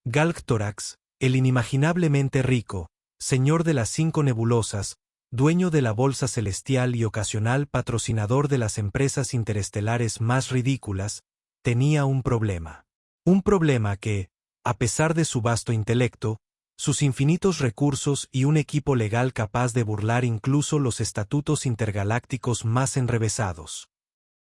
Galctórax, el inimaginablemente rico, señor de las 5 nebulosas, dueño de la bolsa celestial y ocasional patrocinador de las empresas interestelares más ridículas, tenía un problema. Un problema que, a pesar de su vasto intelecto, sus infinitos recursos y un equipo legal capaz de burlar incluso los estatutos intergalácticos más enrevesados,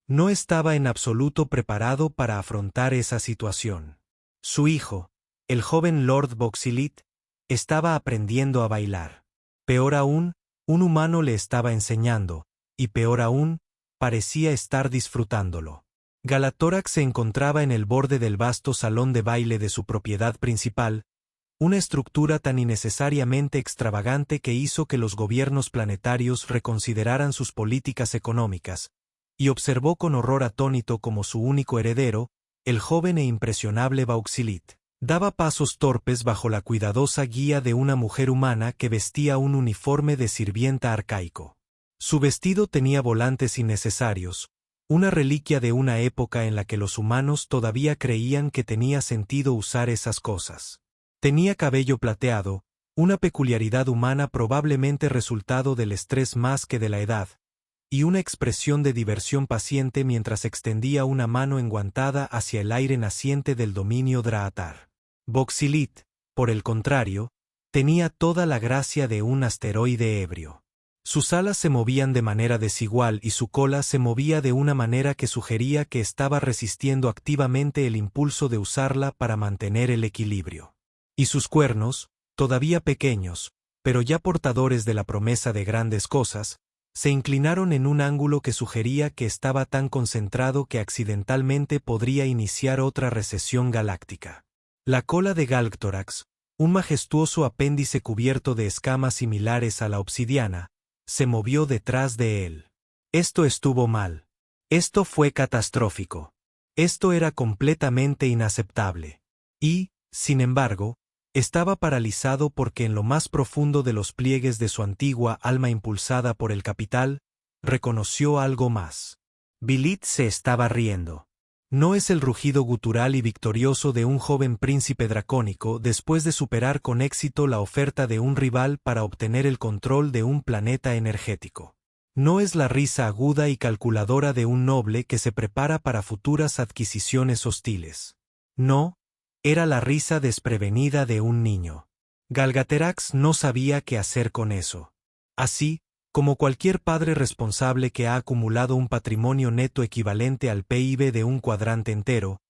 no estaba en absoluto preparado para afrontar esa situación. Su hijo, el joven Lord Voxilit, estaba aprendiendo a bailar. Peor aún, un humano le estaba enseñando, y peor aún, parecía estar disfrutándolo. Galactórax se encontraba en el borde del vasto salón de baile de su propiedad principal, una estructura tan innecesariamente extravagante que hizo que los gobiernos planetarios reconsideraran sus políticas económicas, y observó con horror atónito como su único heredero, el joven e impresionable Vauxilit, daba pasos torpes bajo la cuidadosa guía de una mujer humana que vestía un uniforme de sirvienta arcaico. Su vestido tenía volantes innecesarios, una reliquia de una época en la que los humanos todavía creían que tenía sentido usar esas cosas. Tenía cabello plateado, una peculiaridad humana probablemente resultado del estrés más que de la edad, y una expresión de diversión paciente mientras extendía una mano enguantada hacia el aire naciente del dominio Draatar. Voxilit, por el contrario, tenía toda la gracia de un asteroide ebrio. Sus alas se movían de manera desigual y su cola se movía de una manera que sugería que estaba resistiendo activamente el impulso de usarla para mantener el equilibrio. Y sus cuernos, todavía pequeños, pero ya portadores de la promesa de grandes cosas, se inclinaron en un ángulo que sugería que estaba tan concentrado que accidentalmente podría iniciar otra recesión galáctica. La cola de Galctórax, un majestuoso apéndice cubierto de escamas similares a la obsidiana, se movió detrás de él. Esto estuvo mal. Esto fue catastrófico. Esto era completamente inaceptable. Y, sin embargo, estaba paralizado porque en lo más profundo de los pliegues de su antigua alma impulsada por el capital, reconoció algo más. Vilit se estaba riendo. No es el rugido gutural y victorioso de un joven príncipe dracónico después de superar con éxito la oferta de un rival para obtener el control de un planeta energético. No es la risa aguda y calculadora de un noble que se prepara para futuras adquisiciones hostiles. No, era la risa desprevenida de un niño. Galgaterax no sabía qué hacer con eso. Así, como cualquier padre responsable que ha acumulado un patrimonio neto equivalente al PIB de un cuadrante entero,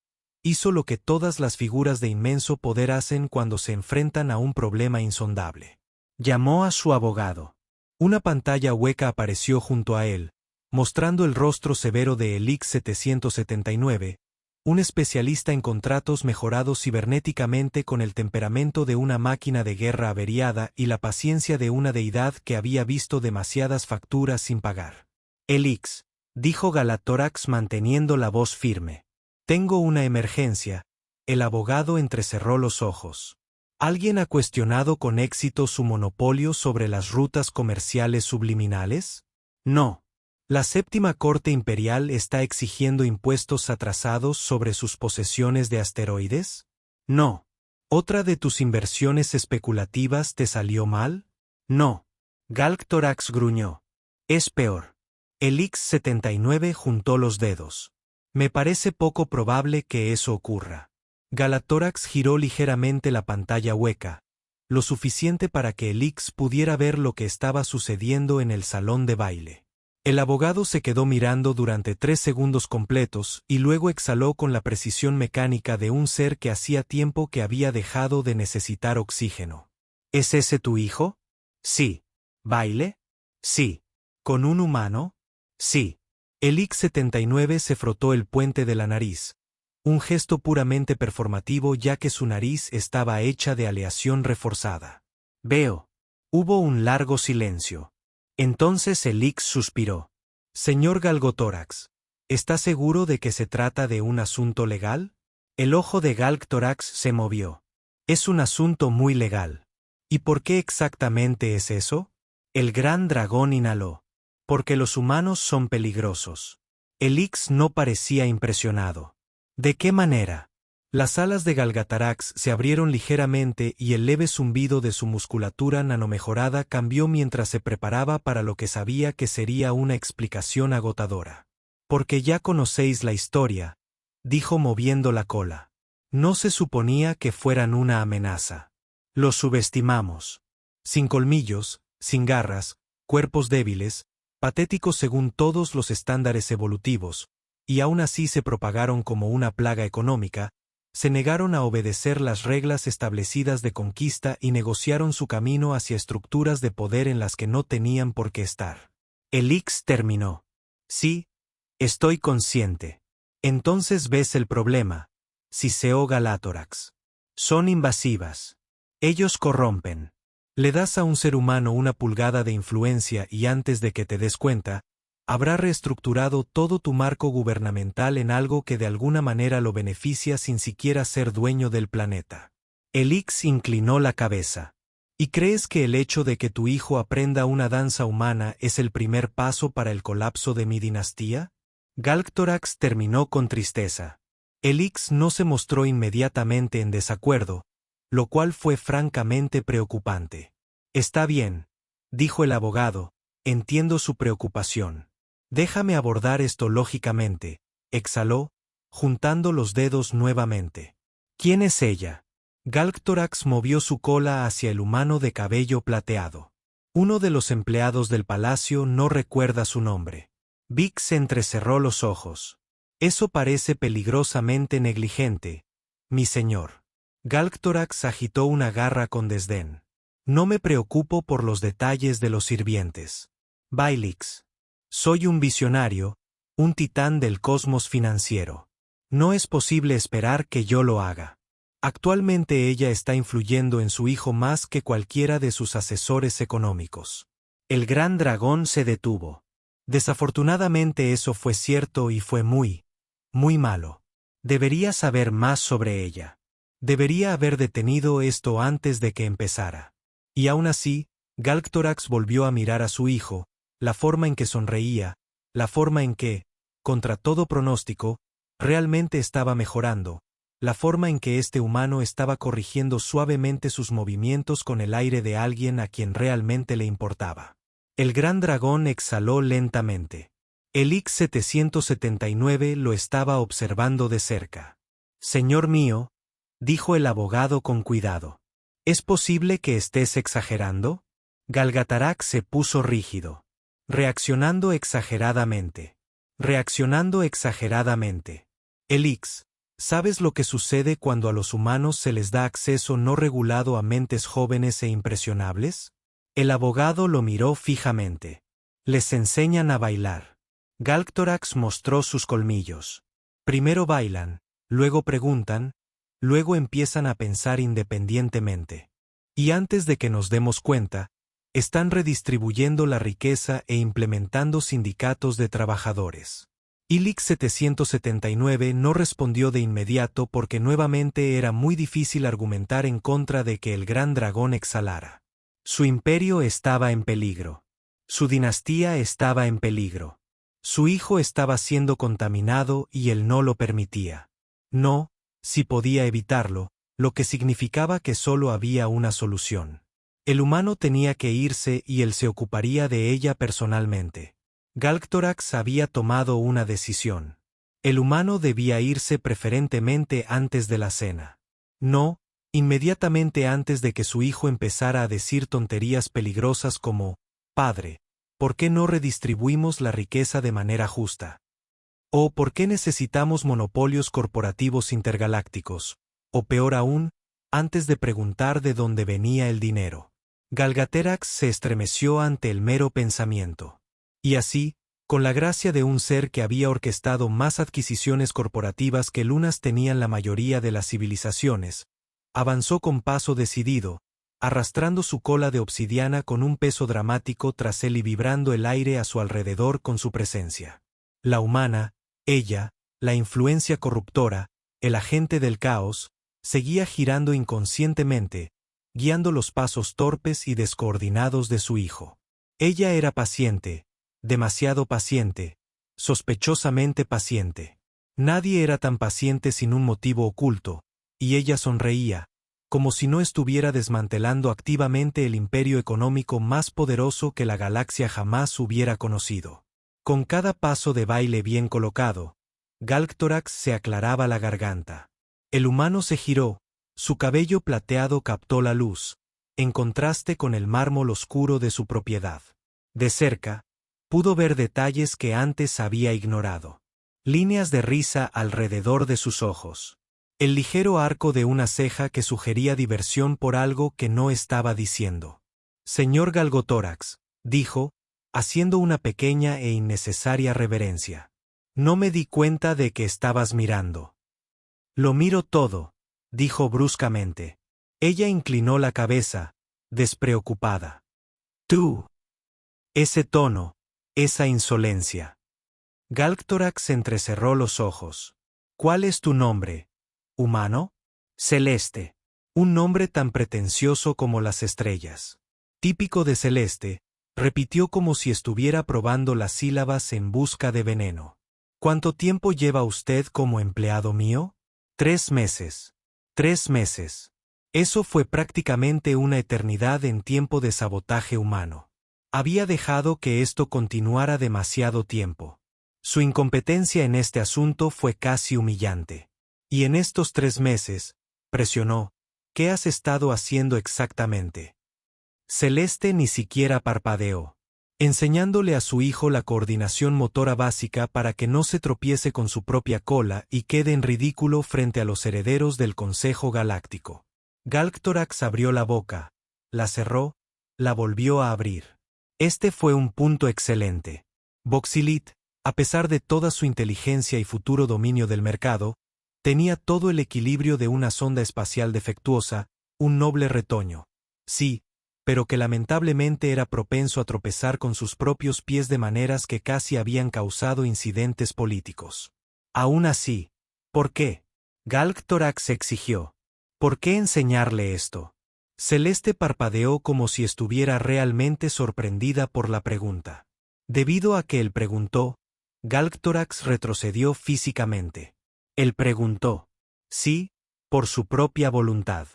hizo lo que todas las figuras de inmenso poder hacen cuando se enfrentan a un problema insondable. Llamó a su abogado. Una pantalla hueca apareció junto a él, mostrando el rostro severo de Elix 779, un especialista en contratos mejorados cibernéticamente con el temperamento de una máquina de guerra averiada y la paciencia de una deidad que había visto demasiadas facturas sin pagar. Elix, dijo Galactórax manteniendo la voz firme. Tengo una emergencia. El abogado entrecerró los ojos. ¿Alguien ha cuestionado con éxito su monopolio sobre las rutas comerciales subliminales? No. ¿La Séptima Corte Imperial está exigiendo impuestos atrasados sobre sus posesiones de asteroides? No. ¿Otra de tus inversiones especulativas te salió mal? No. Galctórax gruñó. Es peor. Elix 79 juntó los dedos. Me parece poco probable que eso ocurra. Galactórax giró ligeramente la pantalla hueca, lo suficiente para que Elix pudiera ver lo que estaba sucediendo en el salón de baile. El abogado se quedó mirando durante 3 segundos completos y luego exhaló con la precisión mecánica de un ser que hacía tiempo que había dejado de necesitar oxígeno. ¿Es ese tu hijo? Sí. ¿Baile? Sí. ¿Con un humano? Sí. Elix 79 se frotó el puente de la nariz, un gesto puramente performativo ya que su nariz estaba hecha de aleación reforzada. Veo. Hubo un largo silencio. Entonces Elix suspiró. Señor Galgotórax, ¿está seguro de que se trata de un asunto legal? El ojo de Galctórax se movió. Es un asunto muy legal. ¿Y por qué exactamente es eso? El gran dragón inhaló. Porque los humanos son peligrosos. Elix no parecía impresionado. ¿De qué manera? Las alas de Galgatarax se abrieron ligeramente y el leve zumbido de su musculatura nanomejorada cambió mientras se preparaba para lo que sabía que sería una explicación agotadora. Porque ya conocéis la historia, dijo moviendo la cola. No se suponía que fueran una amenaza. Los subestimamos. Sin colmillos, sin garras, cuerpos débiles, patéticos según todos los estándares evolutivos, y aún así se propagaron como una plaga económica, se negaron a obedecer las reglas establecidas de conquista y negociaron su camino hacia estructuras de poder en las que no tenían por qué estar. Elix terminó. Sí, estoy consciente. Entonces ves el problema, siseó Galátorax. Son invasivas. Ellos corrompen. Le das a un ser humano una pulgada de influencia y antes de que te des cuenta, habrá reestructurado todo tu marco gubernamental en algo que de alguna manera lo beneficia sin siquiera ser dueño del planeta. Elix inclinó la cabeza. ¿Y crees que el hecho de que tu hijo aprenda una danza humana es el primer paso para el colapso de mi dinastía? Galctorax terminó con tristeza. Elix no se mostró inmediatamente en desacuerdo, lo cual fue francamente preocupante. Está bien, dijo el abogado, entiendo su preocupación. Déjame abordar esto lógicamente, exhaló, juntando los dedos nuevamente. ¿Quién es ella? Galctorax movió su cola hacia el humano de cabello plateado. Uno de los empleados del palacio no recuerda su nombre. Vix entrecerró los ojos. Eso parece peligrosamente negligente, mi señor. Galctorax agitó una garra con desdén. No me preocupo por los detalles de los sirvientes. Bailix. Soy un visionario, un titán del cosmos financiero. No es posible esperar que yo lo haga. Actualmente ella está influyendo en su hijo más que cualquiera de sus asesores económicos. El gran dragón se detuvo. Desafortunadamente eso fue cierto y fue muy malo. Debería saber más sobre ella. Debería haber detenido esto antes de que empezara. Y aún así, Galctorax volvió a mirar a su hijo, la forma en que sonreía, la forma en que, contra todo pronóstico, realmente estaba mejorando, la forma en que este humano estaba corrigiendo suavemente sus movimientos con el aire de alguien a quien realmente le importaba. El gran dragón exhaló lentamente. El X-779 lo estaba observando de cerca. Señor mío, dijo el abogado con cuidado. ¿Es posible que estés exagerando? Galgatarax se puso rígido. Reaccionando exageradamente. Reaccionando exageradamente. Elix, ¿sabes lo que sucede cuando a los humanos se les da acceso no regulado a mentes jóvenes e impresionables? El abogado lo miró fijamente. Les enseñan a bailar. Galctorax mostró sus colmillos. Primero bailan, luego preguntan, luego empiezan a pensar independientemente. Y antes de que nos demos cuenta, están redistribuyendo la riqueza e implementando sindicatos de trabajadores. Ilix 779 no respondió de inmediato porque nuevamente era muy difícil argumentar en contra de que el gran dragón exhalara. Su imperio estaba en peligro. Su dinastía estaba en peligro. Su hijo estaba siendo contaminado y él no lo permitía. No, si podía evitarlo, lo que significaba que solo había una solución. El humano tenía que irse y él se ocuparía de ella personalmente. Galctorax había tomado una decisión. El humano debía irse preferentemente antes de la cena. No, inmediatamente antes de que su hijo empezara a decir tonterías peligrosas como, «Padre, ¿por qué no redistribuimos la riqueza de manera justa?» ¿O por qué necesitamos monopolios corporativos intergalácticos? O peor aún, antes de preguntar de dónde venía el dinero. Galgatarax se estremeció ante el mero pensamiento. Y así, con la gracia de un ser que había orquestado más adquisiciones corporativas que lunas tenían la mayoría de las civilizaciones, avanzó con paso decidido, arrastrando su cola de obsidiana con un peso dramático tras él y vibrando el aire a su alrededor con su presencia. La humana, ella, la influencia corruptora, el agente del caos, seguía girando inconscientemente, guiando los pasos torpes y descoordinados de su hijo. Ella era paciente, demasiado paciente, sospechosamente paciente. Nadie era tan paciente sin un motivo oculto, y ella sonreía, como si no estuviera desmantelando activamente el imperio económico más poderoso que la galaxia jamás hubiera conocido. Con cada paso de baile bien colocado, Galctorax se aclaraba la garganta. El humano se giró, su cabello plateado captó la luz, en contraste con el mármol oscuro de su propiedad. De cerca, pudo ver detalles que antes había ignorado. Líneas de risa alrededor de sus ojos. El ligero arco de una ceja que sugería diversión por algo que no estaba diciendo. Señor Galgotórax, dijo, haciendo una pequeña e innecesaria reverencia. No me di cuenta de que estabas mirando. Lo miro todo, dijo bruscamente. Ella inclinó la cabeza, despreocupada. Tú. Ese tono, esa insolencia. Galctorax entrecerró los ojos. ¿Cuál es tu nombre? ¿Humano? Celeste. Un nombre tan pretencioso como las estrellas. Típico de Celeste, repitió como si estuviera probando las sílabas en busca de veneno. ¿Cuánto tiempo lleva usted como empleado mío? 3 meses. 3 meses. Eso fue prácticamente una eternidad en tiempo de sabotaje humano. Había dejado que esto continuara demasiado tiempo. Su incompetencia en este asunto fue casi humillante. Y en estos 3 meses, presionó, ¿qué has estado haciendo exactamente? Celeste ni siquiera parpadeó, enseñándole a su hijo la coordinación motora básica para que no se tropiece con su propia cola y quede en ridículo frente a los herederos del Consejo Galáctico. Galctorax abrió la boca, la cerró, la volvió a abrir. Este fue un punto excelente. Voxilit, a pesar de toda su inteligencia y futuro dominio del mercado, tenía todo el equilibrio de una sonda espacial defectuosa, un noble retoño. Sí, pero que lamentablemente era propenso a tropezar con sus propios pies de maneras que casi habían causado incidentes políticos. Aún así, ¿por qué? Galctorax exigió. ¿Por qué enseñarle esto? Celeste parpadeó como si estuviera realmente sorprendida por la pregunta. Debido a que él preguntó, Galctorax retrocedió físicamente. Él preguntó. Sí, por su propia voluntad.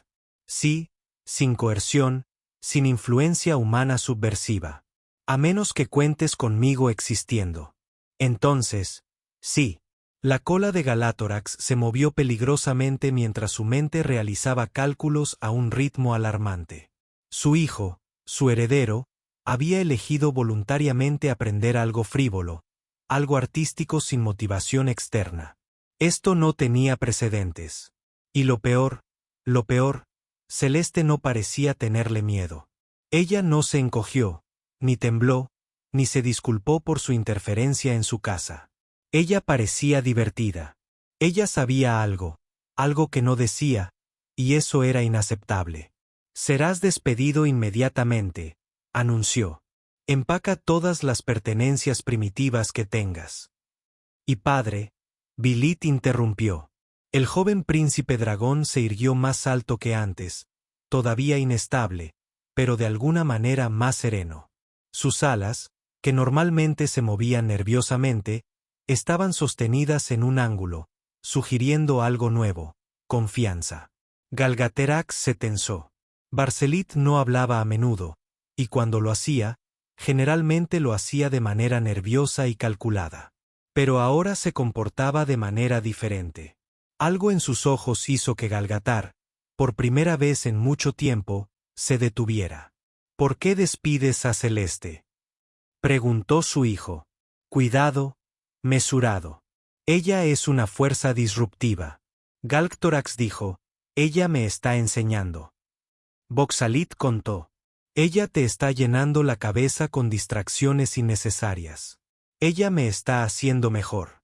Sí, sin coerción, sin influencia humana subversiva. A menos que cuentes conmigo existiendo. Entonces, sí. La cola de Galátorax se movió peligrosamente mientras su mente realizaba cálculos a un ritmo alarmante. Su hijo, su heredero, había elegido voluntariamente aprender algo frívolo, algo artístico sin motivación externa. Esto no tenía precedentes. Y lo peor, Celeste no parecía tenerle miedo. Ella no se encogió, ni tembló, ni se disculpó por su interferencia en su casa. Ella parecía divertida. Ella sabía algo que no decía, y eso era inaceptable. Serás despedido inmediatamente, anunció. Empaca todas las pertenencias primitivas que tengas. Y padre, Bilit interrumpió. El joven príncipe dragón se irguió más alto que antes, todavía inestable, pero de alguna manera más sereno. Sus alas, que normalmente se movían nerviosamente, estaban sostenidas en un ángulo, sugiriendo algo nuevo, confianza. Galgaterax se tensó. Barcelit no hablaba a menudo, y cuando lo hacía, generalmente lo hacía de manera nerviosa y calculada. Pero ahora se comportaba de manera diferente. Algo en sus ojos hizo que Galgatar, por primera vez en mucho tiempo, se detuviera. ¿Por qué despides a Celeste? Preguntó su hijo. Cuidado, mesurado. Ella es una fuerza disruptiva. Galctorax dijo, ella me está enseñando. Voxalit contó. Ella te está llenando la cabeza con distracciones innecesarias. Ella me está haciendo mejor.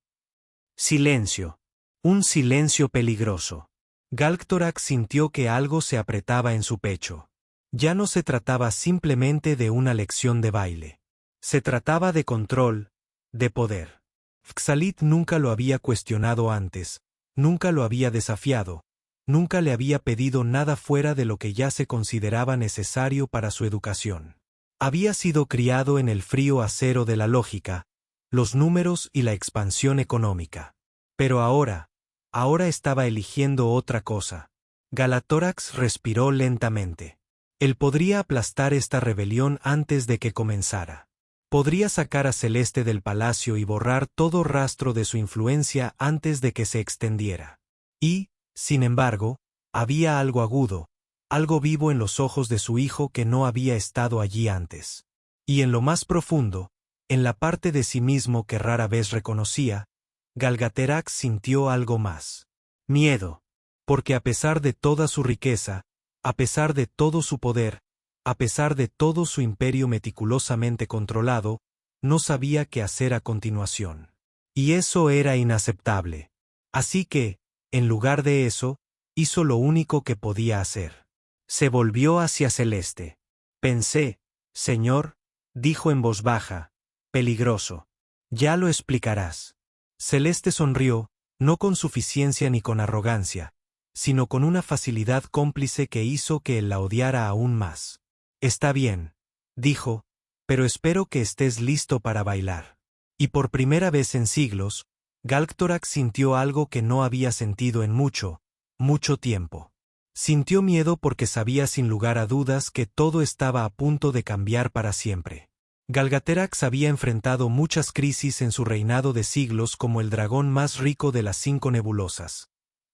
Silencio. Un silencio peligroso. Galctorax sintió que algo se apretaba en su pecho. Ya no se trataba simplemente de una lección de baile. Se trataba de control, de poder. Voxalit nunca lo había cuestionado antes, nunca lo había desafiado, nunca le había pedido nada fuera de lo que ya se consideraba necesario para su educación. Había sido criado en el frío acero de la lógica, los números y la expansión económica. Pero ahora, ahora estaba eligiendo otra cosa. Galatórax respiró lentamente. Él podría aplastar esta rebelión antes de que comenzara. Podría sacar a Celeste del palacio y borrar todo rastro de su influencia antes de que se extendiera. Y, sin embargo, había algo agudo, algo vivo en los ojos de su hijo que no había estado allí antes. Y en lo más profundo, en la parte de sí mismo que rara vez reconocía, Galgaterax sintió algo más. Miedo. Porque a pesar de toda su riqueza, a pesar de todo su poder, a pesar de todo su imperio meticulosamente controlado, no sabía qué hacer a continuación. Y eso era inaceptable. Así que, en lugar de eso, hizo lo único que podía hacer. Se volvió hacia Celeste. Pensé, señor, dijo en voz baja, peligroso. Ya lo explicarás. Celeste sonrió, no con suficiencia ni con arrogancia, sino con una facilidad cómplice que hizo que él la odiara aún más. Está bien, dijo, pero espero que estés listo para bailar. Y por primera vez en siglos, Galgtorax sintió algo que no había sentido en mucho, mucho tiempo. Sintió miedo porque sabía sin lugar a dudas que todo estaba a punto de cambiar para siempre. Galgaterax había enfrentado muchas crisis en su reinado de siglos como el dragón más rico de las 5 nebulosas.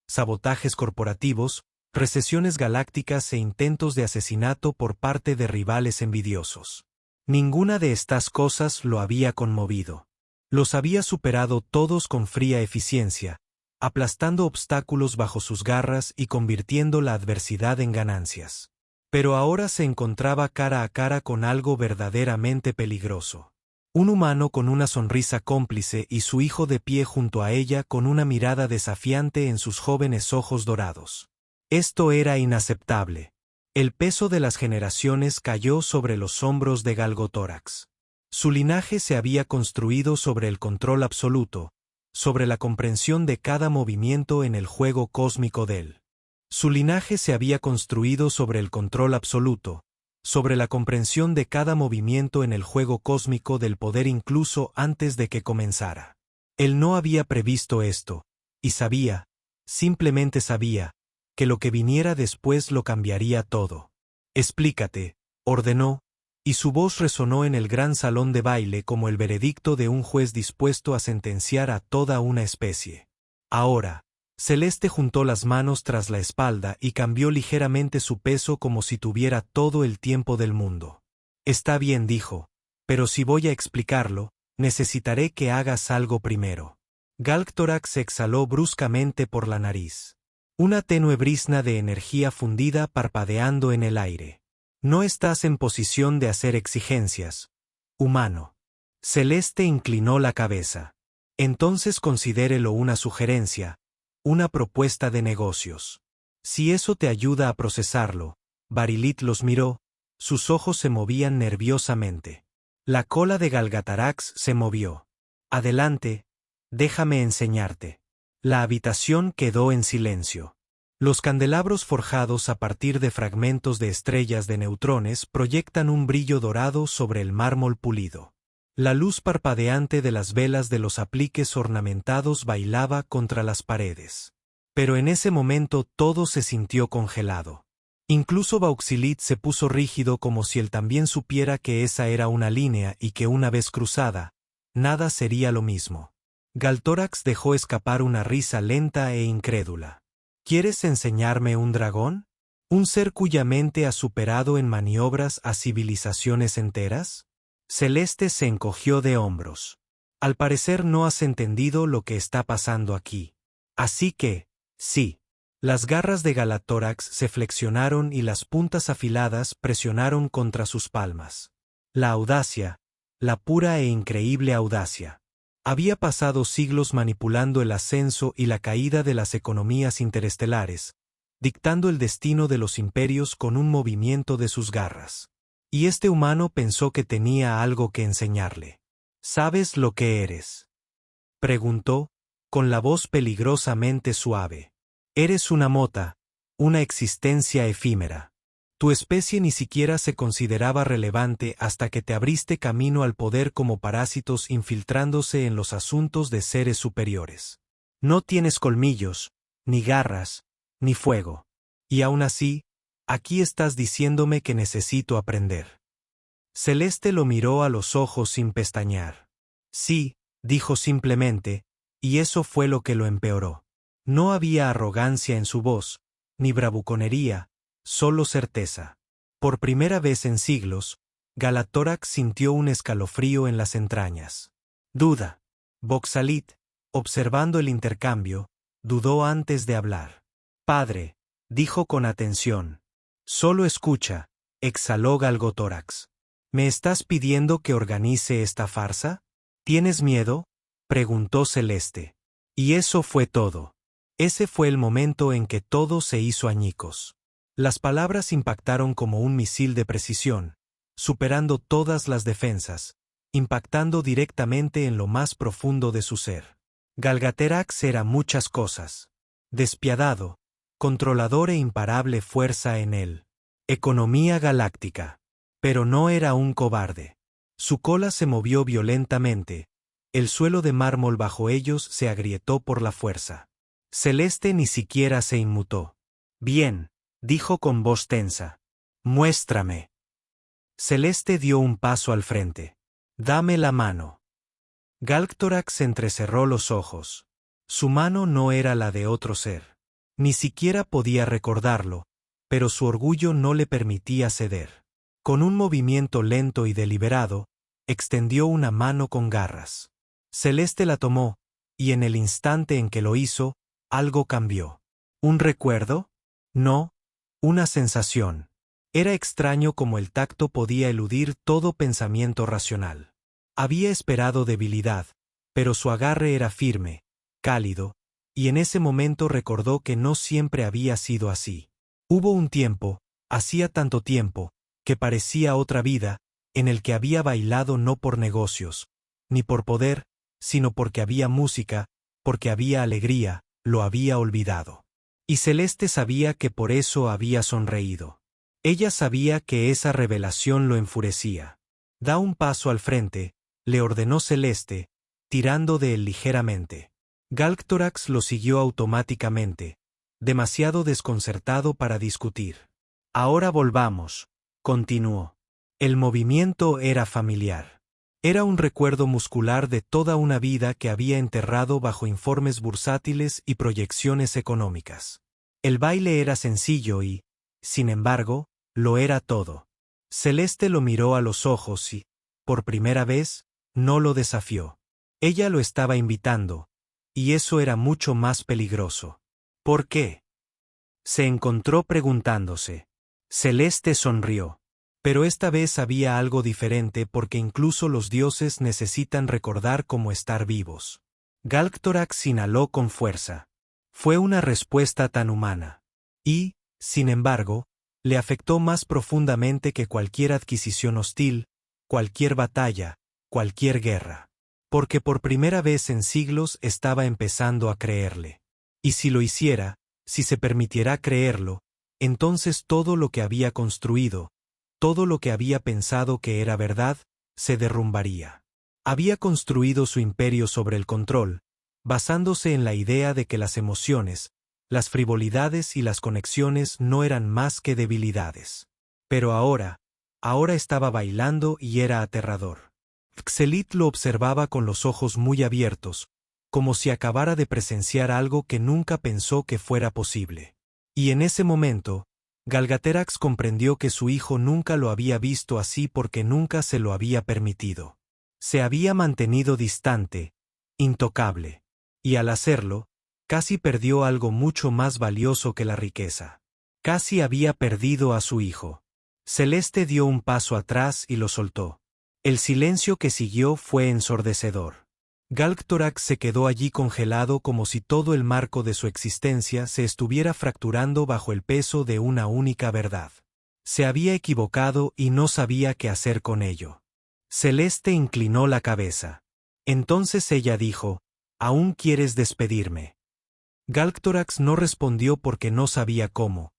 Sabotajes corporativos, recesiones galácticas e intentos de asesinato por parte de rivales envidiosos. Ninguna de estas cosas lo había conmovido. Los había superado todos con fría eficiencia, aplastando obstáculos bajo sus garras y convirtiendo la adversidad en ganancias. Pero ahora se encontraba cara a cara con algo verdaderamente peligroso. Un humano con una sonrisa cómplice y su hijo de pie junto a ella con una mirada desafiante en sus jóvenes ojos dorados. Esto era inaceptable. El peso de las generaciones cayó sobre los hombros de Galgotórax. Su linaje se había construido sobre el control absoluto, sobre la comprensión de cada movimiento en el juego cósmico de él. Su linaje se había construido sobre el control absoluto, sobre la comprensión de cada movimiento en el juego cósmico del poder incluso antes de que comenzara. Él no había previsto esto, y sabía, simplemente sabía, que lo que viniera después lo cambiaría todo. Explícate, ordenó, y su voz resonó en el gran salón de baile como el veredicto de un juez dispuesto a sentenciar a toda una especie. Ahora, Celeste juntó las manos tras la espalda y cambió ligeramente su peso como si tuviera todo el tiempo del mundo. Está bien, dijo, pero si voy a explicarlo, necesitaré que hagas algo primero. Galgtorax exhaló bruscamente por la nariz. Una tenue brizna de energía fundida parpadeando en el aire. No estás en posición de hacer exigencias, humano. Celeste inclinó la cabeza. Entonces considérelo una sugerencia, una propuesta de negocios. Si eso te ayuda a procesarlo. Barilit los miró, sus ojos se movían nerviosamente. La cola de Galgatarax se movió. Adelante, déjame enseñarte. La habitación quedó en silencio. Los candelabros forjados a partir de fragmentos de estrellas de neutrones proyectan un brillo dorado sobre el mármol pulido. La luz parpadeante de las velas de los apliques ornamentados bailaba contra las paredes. Pero en ese momento todo se sintió congelado. Incluso Bauxilit se puso rígido como si él también supiera que esa era una línea y que una vez cruzada, nada sería lo mismo. Galtórax dejó escapar una risa lenta e incrédula. ¿Quieres enseñarme un dragón? ¿Un ser cuya mente ha superado en maniobras a civilizaciones enteras? Celeste se encogió de hombros. Al parecer no has entendido lo que está pasando aquí. Así que, sí. Las garras de Galatórax se flexionaron y las puntas afiladas presionaron contra sus palmas. La audacia, la pura e increíble audacia. Había pasado siglos manipulando el ascenso y la caída de las economías interestelares, dictando el destino de los imperios con un movimiento de sus garras. Y este humano pensó que tenía algo que enseñarle. ¿Sabes lo que eres?, preguntó, con la voz peligrosamente suave. Eres una mota, una existencia efímera. Tu especie ni siquiera se consideraba relevante hasta que te abriste camino al poder como parásitos infiltrándose en los asuntos de seres superiores. No tienes colmillos, ni garras, ni fuego. Y aún así, aquí estás diciéndome que necesito aprender. Celeste lo miró a los ojos sin pestañear. Sí, dijo simplemente, y eso fue lo que lo empeoró. No había arrogancia en su voz, ni bravuconería, solo certeza. Por primera vez en siglos, Galatórax sintió un escalofrío en las entrañas. Duda. Boxalit, observando el intercambio, dudó antes de hablar. Padre, dijo con atención. Solo escucha, exhaló Galgotórax. ¿Me estás pidiendo que organice esta farsa? ¿Tienes miedo? Preguntó Celeste. Y eso fue todo. Ese fue el momento en que todo se hizo añicos. Las palabras impactaron como un misil de precisión, superando todas las defensas, impactando directamente en lo más profundo de su ser. Galgaterax era muchas cosas. Despiadado, controlador e imparable fuerza en él. Economía galáctica. Pero no era un cobarde. Su cola se movió violentamente. El suelo de mármol bajo ellos se agrietó por la fuerza. Celeste ni siquiera se inmutó. Bien, dijo con voz tensa. Muéstrame. Celeste dio un paso al frente. Dame la mano. Galctorax entrecerró los ojos. Su mano no era la de otro ser. Ni siquiera podía recordarlo, pero su orgullo no le permitía ceder. Con un movimiento lento y deliberado, extendió una mano con garras. Celeste la tomó, y en el instante en que lo hizo, algo cambió. ¿Un recuerdo? No, una sensación. Era extraño como el tacto podía eludir todo pensamiento racional. Había esperado debilidad, pero su agarre era firme, cálido, y en ese momento recordó que no siempre había sido así. Hubo un tiempo, hacía tanto tiempo, que parecía otra vida, en el que había bailado no por negocios, ni por poder, sino porque había música, porque había alegría, lo había olvidado. Y Celeste sabía que por eso había sonreído. Ella sabía que esa revelación lo enfurecía. Da un paso al frente, le ordenó Celeste, tirando de él ligeramente. Galctorax lo siguió automáticamente, demasiado desconcertado para discutir. Ahora volvamos, continuó. El movimiento era familiar. Era un recuerdo muscular de toda una vida que había enterrado bajo informes bursátiles y proyecciones económicas. El baile era sencillo y, sin embargo, lo era todo. Celeste lo miró a los ojos y, por primera vez, no lo desafió. Ella lo estaba invitando, y eso era mucho más peligroso. ¿Por qué? Se encontró preguntándose. Celeste sonrió. Pero esta vez había algo diferente porque incluso los dioses necesitan recordar cómo estar vivos. Galctorax inhaló con fuerza. Fue una respuesta tan humana. Y, sin embargo, le afectó más profundamente que cualquier adquisición hostil, cualquier batalla, cualquier guerra. Porque por primera vez en siglos estaba empezando a creerle. Y si lo hiciera, si se permitiera creerlo, entonces todo lo que había construido, todo lo que había pensado que era verdad, se derrumbaría. Había construido su imperio sobre el control, basándose en la idea de que las emociones, las frivolidades y las conexiones no eran más que debilidades. Pero ahora estaba bailando y era aterrador. Xelit lo observaba con los ojos muy abiertos, como si acabara de presenciar algo que nunca pensó que fuera posible. Y en ese momento, Galgaterax comprendió que su hijo nunca lo había visto así porque nunca se lo había permitido. Se había mantenido distante, intocable, y al hacerlo, casi perdió algo mucho más valioso que la riqueza. Casi había perdido a su hijo. Celeste dio un paso atrás y lo soltó. El silencio que siguió fue ensordecedor. Galctorax se quedó allí congelado como si todo el marco de su existencia se estuviera fracturando bajo el peso de una única verdad. Se había equivocado y no sabía qué hacer con ello. Celeste inclinó la cabeza. Entonces ella dijo, ¿aún quieres despedirme? Galctorax no respondió porque no sabía cómo,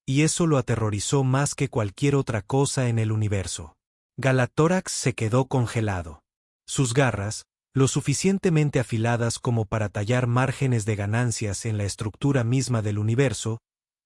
y eso lo aterrorizó más que cualquier otra cosa en el universo. Galactórax se quedó congelado. Sus garras, lo suficientemente afiladas como para tallar márgenes de ganancias en la estructura misma del universo,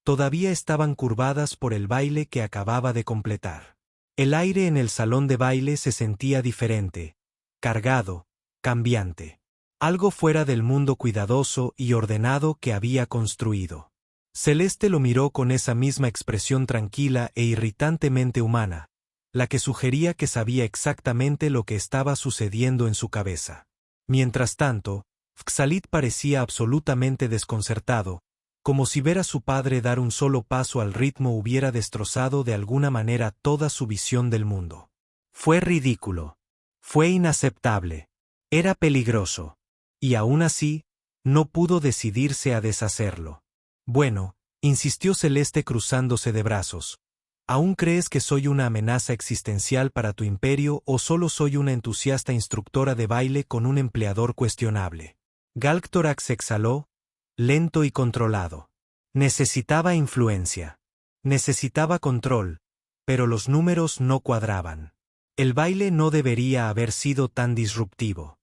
todavía estaban curvadas por el baile que acababa de completar. El aire en el salón de baile se sentía diferente, cargado, cambiante. Algo fuera del mundo cuidadoso y ordenado que había construido. Celeste lo miró con esa misma expresión tranquila e irritantemente humana, la que sugería que sabía exactamente lo que estaba sucediendo en su cabeza. Mientras tanto, Fxalit parecía absolutamente desconcertado, como si ver a su padre dar un solo paso al ritmo hubiera destrozado de alguna manera toda su visión del mundo. Fue ridículo. Fue inaceptable. Era peligroso. Y aún así, no pudo decidirse a deshacerlo. Bueno, insistió Celeste cruzándose de brazos. ¿Aún crees que soy una amenaza existencial para tu imperio o solo soy una entusiasta instructora de baile con un empleador cuestionable? Galctorax exhaló, lento y controlado. Necesitaba influencia. Necesitaba control, pero los números no cuadraban. El baile no debería haber sido tan disruptivo.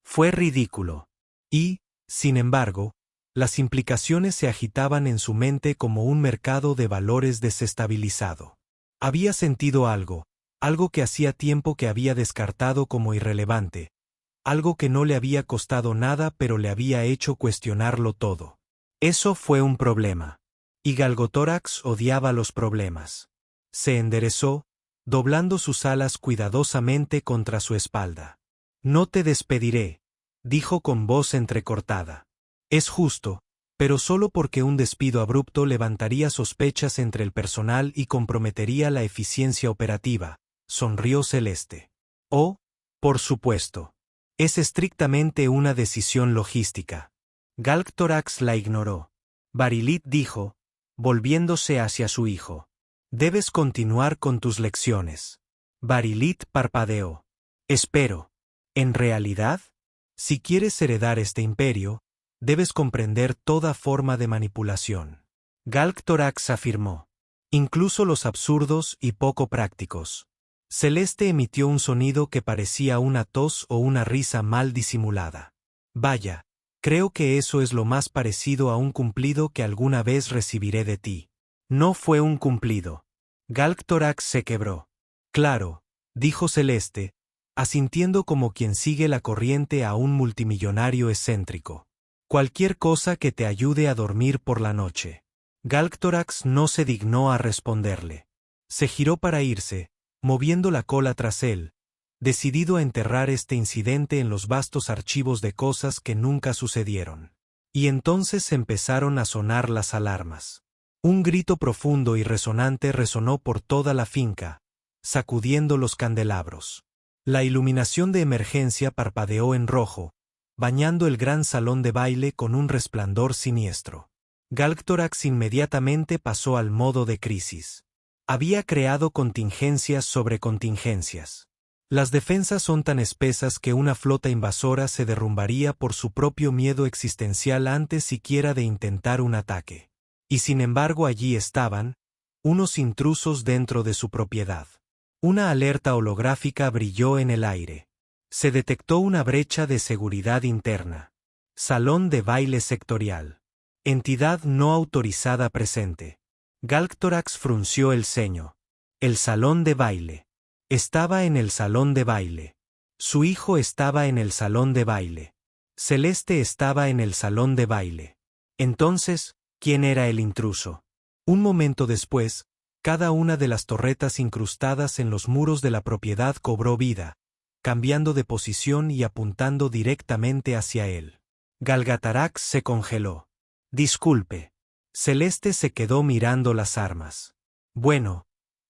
Fue ridículo. Y, sin embargo, las implicaciones se agitaban en su mente como un mercado de valores desestabilizado. Había sentido algo que hacía tiempo que había descartado como irrelevante, algo que no le había costado nada pero le había hecho cuestionarlo todo. Eso fue un problema. Y Galgotórax odiaba los problemas. Se enderezó, doblando sus alas cuidadosamente contra su espalda. No te despediré, dijo con voz entrecortada. Es justo, pero solo porque un despido abrupto levantaría sospechas entre el personal y comprometería la eficiencia operativa, sonrió Celeste. Oh, por supuesto. Es estrictamente una decisión logística. Galctorax la ignoró. Barilit dijo, volviéndose hacia su hijo. Debes continuar con tus lecciones. Barilit parpadeó. Espero. ¿En realidad? Si quieres heredar este imperio, debes comprender toda forma de manipulación. Galctorax afirmó. Incluso los absurdos y poco prácticos. Celeste emitió un sonido que parecía una tos o una risa mal disimulada. Vaya, creo que eso es lo más parecido a un cumplido que alguna vez recibiré de ti. No fue un cumplido. Galctorax se quebró. Claro, dijo Celeste, asintiendo como quien sigue la corriente a un multimillonario excéntrico. Cualquier cosa que te ayude a dormir por la noche. Galctorax no se dignó a responderle. Se giró para irse, moviendo la cola tras él, decidido a enterrar este incidente en los vastos archivos de cosas que nunca sucedieron. Y entonces empezaron a sonar las alarmas. Un grito profundo y resonante resonó por toda la finca, sacudiendo los candelabros. La iluminación de emergencia parpadeó en rojo, bañando el gran salón de baile con un resplandor siniestro. Galctorax inmediatamente pasó al modo de crisis. Había creado contingencias sobre contingencias. Las defensas son tan espesas que una flota invasora se derrumbaría por su propio miedo existencial antes siquiera de intentar un ataque. Y sin embargo allí estaban, unos intrusos dentro de su propiedad. Una alerta holográfica brilló en el aire. Se detectó una brecha de seguridad interna. Salón de baile sectorial. Entidad no autorizada presente. Galctorax frunció el ceño. El salón de baile. Estaba en el salón de baile. Su hijo estaba en el salón de baile. Celeste estaba en el salón de baile. Entonces, ¿quién era el intruso? Un momento después, cada una de las torretas incrustadas en los muros de la propiedad cobró vida, cambiando de posición y apuntando directamente hacia él. Galgatarax se congeló. Disculpe. Celeste se quedó mirando las armas. Bueno,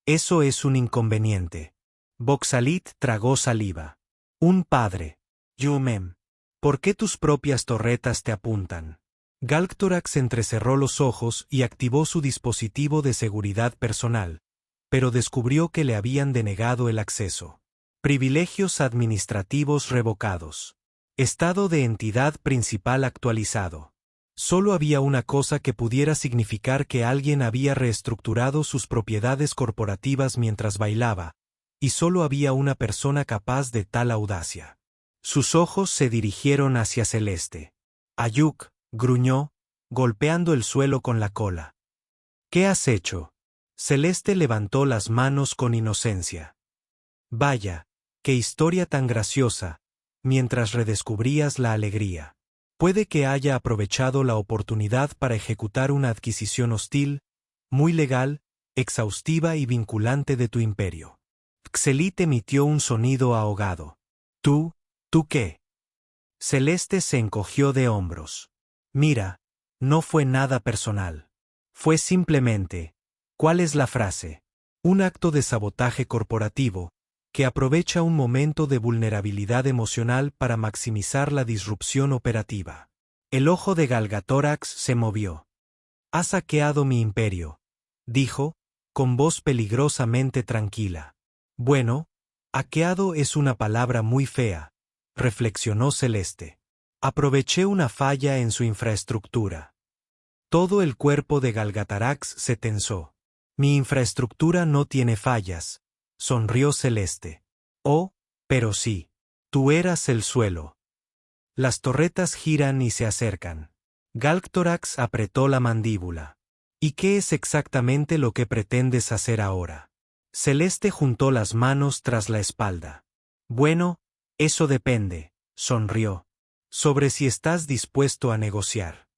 eso es un inconveniente. Boxalit tragó saliva. Un padre. Yumem. ¿Por qué tus propias torretas te apuntan? Galctorax entrecerró los ojos y activó su dispositivo de seguridad personal, pero descubrió que le habían denegado el acceso. Privilegios administrativos revocados. Estado de entidad principal actualizado. Solo había una cosa que pudiera significar que alguien había reestructurado sus propiedades corporativas mientras bailaba, y solo había una persona capaz de tal audacia. Sus ojos se dirigieron hacia Celeste. Ayuk, gruñó, golpeando el suelo con la cola. ¿Qué has hecho? Celeste levantó las manos con inocencia. Vaya, qué historia tan graciosa, mientras redescubrías la alegría. Puede que haya aprovechado la oportunidad para ejecutar una adquisición hostil, muy legal, exhaustiva y vinculante de tu imperio. Xelit emitió un sonido ahogado. ¿Tú qué? Celeste se encogió de hombros. Mira, no fue nada personal. Fue simplemente, ¿cuál es la frase? Un acto de sabotaje corporativo, que aprovecha un momento de vulnerabilidad emocional para maximizar la disrupción operativa. El ojo de Galgatórax se movió. Has saqueado mi imperio, dijo, con voz peligrosamente tranquila. Bueno, hackeado es una palabra muy fea, reflexionó Celeste. Aproveché una falla en su infraestructura. Todo el cuerpo de Galgatarax se tensó. Mi infraestructura no tiene fallas, sonrió Celeste. Oh, pero sí. Tú eras el suelo. Las torretas giran y se acercan. Galgtorax apretó la mandíbula. ¿Y qué es exactamente lo que pretendes hacer ahora? Celeste juntó las manos tras la espalda. Bueno, eso depende, sonrió. Sobre si estás dispuesto a negociar.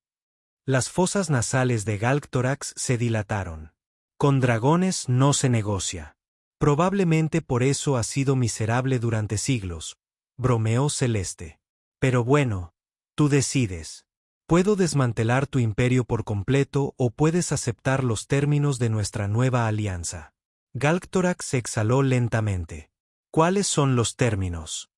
Las fosas nasales de Galgtorax se dilataron. Con dragones no se negocia. Probablemente por eso has sido miserable durante siglos, bromeó Celeste. Pero bueno, tú decides. Puedo desmantelar tu imperio por completo o puedes aceptar los términos de nuestra nueva alianza. Galgtorax exhaló lentamente. ¿Cuáles son los términos?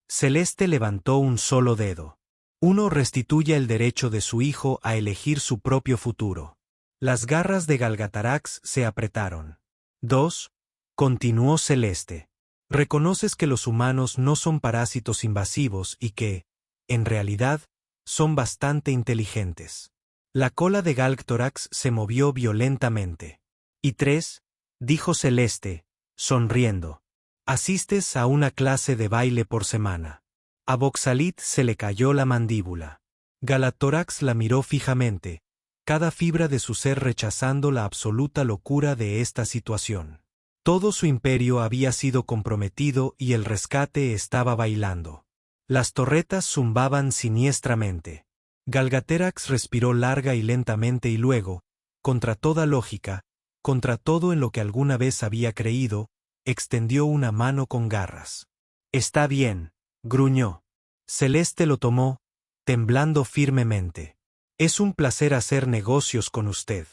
Celeste levantó un solo dedo. 1. Restituye el derecho de su hijo a elegir su propio futuro. Las garras de Galgatarax se apretaron. 2. Continuó Celeste. Reconoces que los humanos no son parásitos invasivos y que, en realidad, son bastante inteligentes. La cola de Galgtorax se movió violentamente. Y 3. Dijo Celeste, sonriendo. Asistes a una clase de baile por semana. A Boxalit se le cayó la mandíbula. Galatorax la miró fijamente, cada fibra de su ser rechazando la absoluta locura de esta situación. Todo su imperio había sido comprometido y el rescate estaba bailando. Las torretas zumbaban siniestramente. Galgaterax respiró larga y lentamente y luego, contra toda lógica, contra todo en lo que alguna vez había creído, extendió una mano con garras. Está bien, gruñó. Celeste lo tomó, temblando firmemente. Es un placer hacer negocios con usted.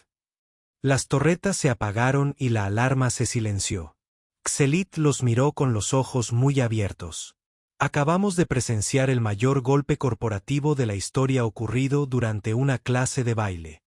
Las torretas se apagaron y la alarma se silenció. Xelit los miró con los ojos muy abiertos. Acabamos de presenciar el mayor golpe corporativo de la historia ocurrido durante una clase de baile.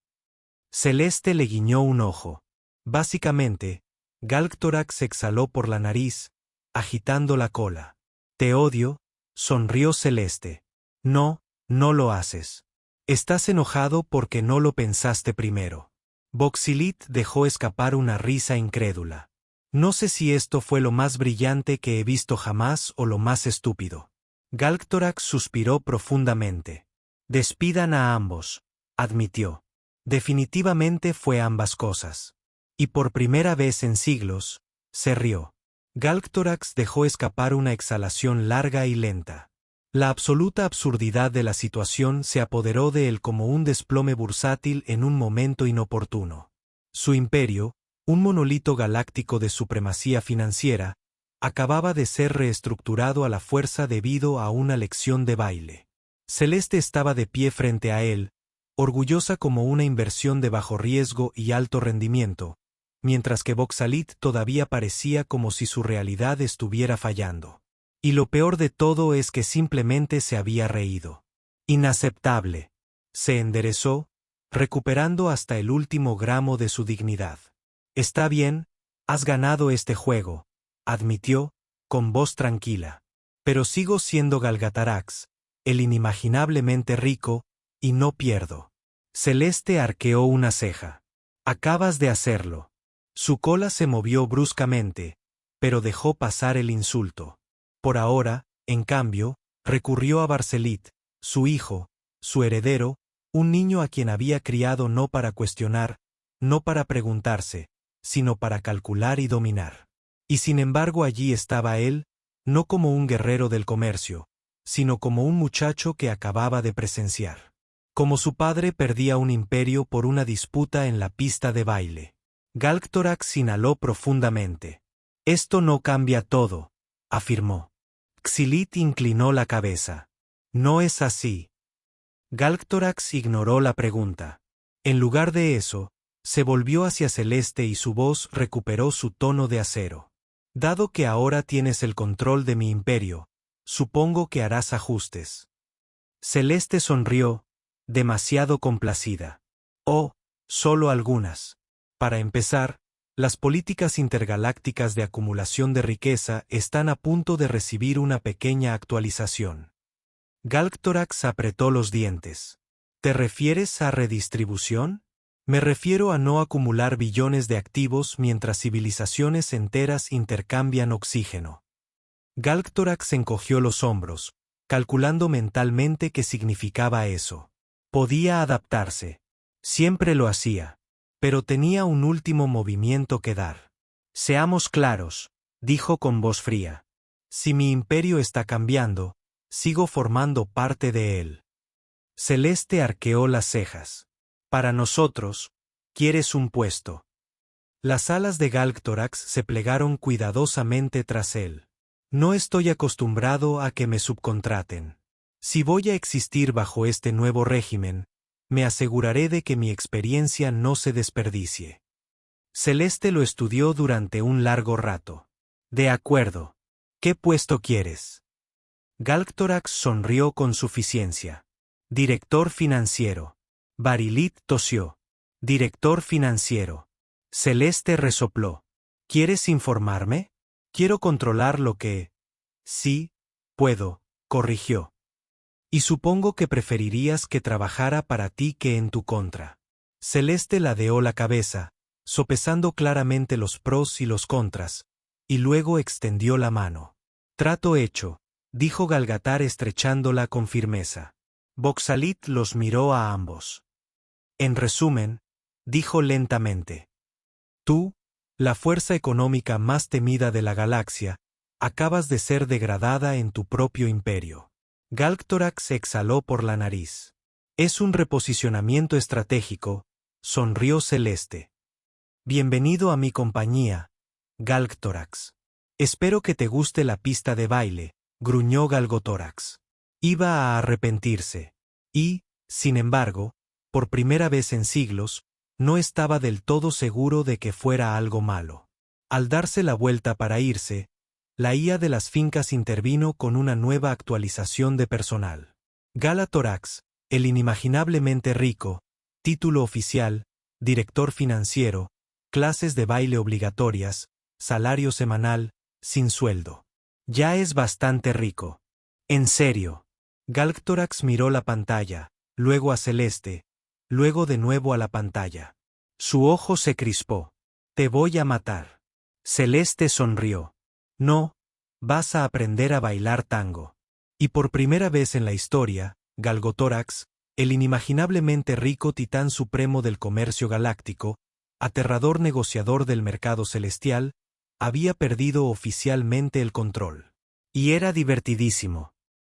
Celeste le guiñó un ojo. Básicamente, Galgtorax exhaló por la nariz, agitando la cola. Te odio, sonrió Celeste. No, no lo haces. Estás enojado porque no lo pensaste primero. Boxilit dejó escapar una risa incrédula. No sé si esto fue lo más brillante que he visto jamás o lo más estúpido. Galgtorax suspiró profundamente. Despidan a ambos, admitió. Definitivamente fue ambas cosas. Y por primera vez en siglos, se rió. Galgtorax dejó escapar una exhalación larga y lenta. La absoluta absurdidad de la situación se apoderó de él como un desplome bursátil en un momento inoportuno. Su imperio, un monolito galáctico de supremacía financiera, acababa de ser reestructurado a la fuerza debido a una lección de baile. Celeste estaba de pie frente a él, orgullosa como una inversión de bajo riesgo y alto rendimiento, mientras que Boxalit todavía parecía como si su realidad estuviera fallando. Y lo peor de todo es que simplemente se había reído. Inaceptable. Se enderezó, recuperando hasta el último gramo de su dignidad. Está bien, has ganado este juego, admitió, con voz tranquila. Pero sigo siendo Galgatarax, el inimaginablemente rico, y no pierdo. Celeste arqueó una ceja. Acabas de hacerlo. Su cola se movió bruscamente, pero dejó pasar el insulto. Por ahora, en cambio, Recurrió a Barcelit, su hijo, su heredero, un niño a quien había criado no para cuestionar, no para preguntarse, sino para calcular y dominar. Y sin embargo allí estaba él, no como un guerrero del comercio, sino como un muchacho que acababa de presenciar. Como su padre perdía un imperio por una disputa en la pista de baile. Galctórax inhaló profundamente. Esto no cambia todo, afirmó. Xilit inclinó la cabeza. No es así. Galctórax ignoró la pregunta. En lugar de eso, se volvió hacia Celeste y su voz recuperó su tono de acero. Dado que ahora tienes el control de mi imperio, supongo que harás ajustes. Celeste sonrió, demasiado complacida. Oh, solo algunas. Para empezar, las políticas intergalácticas de acumulación de riqueza están a punto de recibir una pequeña actualización. Galctórax apretó los dientes. ¿Te refieres a redistribución? Me refiero a no acumular billones de activos mientras civilizaciones enteras intercambian oxígeno. Galctórax encogió los hombros, calculando mentalmente qué significaba eso. Podía adaptarse. Siempre lo hacía. Pero tenía un último movimiento que dar. Seamos claros, dijo con voz fría. Si mi imperio está cambiando, sigo formando parte de él. Celeste arqueó las cejas. Para nosotros, quieres un puesto. Las alas de Galctórax se plegaron cuidadosamente tras él. No estoy acostumbrado a que me subcontraten. Si voy a existir bajo este nuevo régimen, me aseguraré de que mi experiencia no se desperdicie. Celeste lo estudió durante un largo rato. De acuerdo. ¿Qué puesto quieres? Galctórax sonrió con suficiencia. Director financiero. Barilit tosió. Director financiero. Celeste resopló. ¿Quieres informarme? Quiero controlar lo que... Sí, puedo, corrigió. Y supongo que preferirías que trabajara para ti que en tu contra. Celeste ladeó la cabeza, sopesando claramente los pros y los contras, y luego extendió la mano. Trato hecho, dijo Galgatar estrechándola con firmeza. Boxalit los miró a ambos. En resumen, dijo lentamente. Tú, la fuerza económica más temida de la galaxia, acabas de ser degradada en tu propio imperio. Galctórax exhaló por la nariz. Es un reposicionamiento estratégico, sonrió Celeste. Bienvenido a mi compañía, Galctórax. Espero que te guste la pista de baile, gruñó Galgotórax. Iba a arrepentirse. Y, sin embargo, por primera vez en siglos, no estaba del todo seguro de que fuera algo malo. Al darse la vuelta para irse, la IA de las fincas intervino con una nueva actualización de personal. Galatorax, el inimaginablemente rico, título oficial, director financiero, clases de baile obligatorias, salario semanal, sin sueldo. Ya es bastante rico. En serio. Galctórax miró la pantalla, luego a Celeste, luego de nuevo a la pantalla. Su ojo se crispó. Te voy a matar. Celeste sonrió. No, vas a aprender a bailar tango. Y por primera vez en la historia, Galgotórax, el inimaginablemente rico titán supremo del comercio galáctico, aterrador negociador del mercado celestial, había perdido oficialmente el control. Y era divertidísimo.